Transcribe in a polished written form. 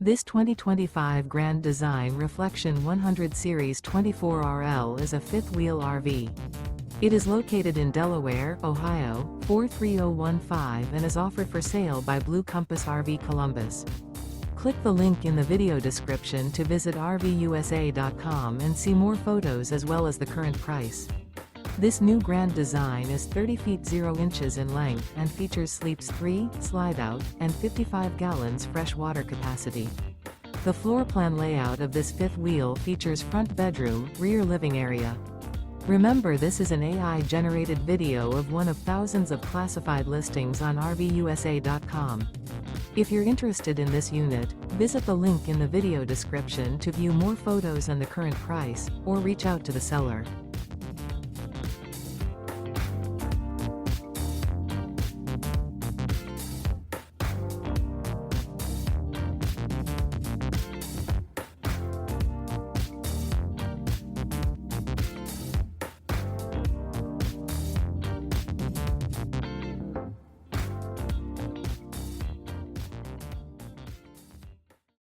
This 2025 Grand Design Reflection 100 Series 24RL is a fifth-wheel RV. It is located in Delaware, Ohio, 43015 and is offered for sale by Blue Compass RV Columbus. Click the link in the video description to visit RVUSA.com and see more photos as well as the current price. This new Grand Design is 30 feet 0 inches in length and features sleeps 3, slide-out, and 55 gallons fresh water capacity. The floor plan layout of this fifth wheel features front bedroom, rear living area. Remember, this is an AI-generated video of one of thousands of classified listings on RVUSA.com. If you're interested in this unit, visit the link in the video description to view more photos and the current price, or reach out to the seller.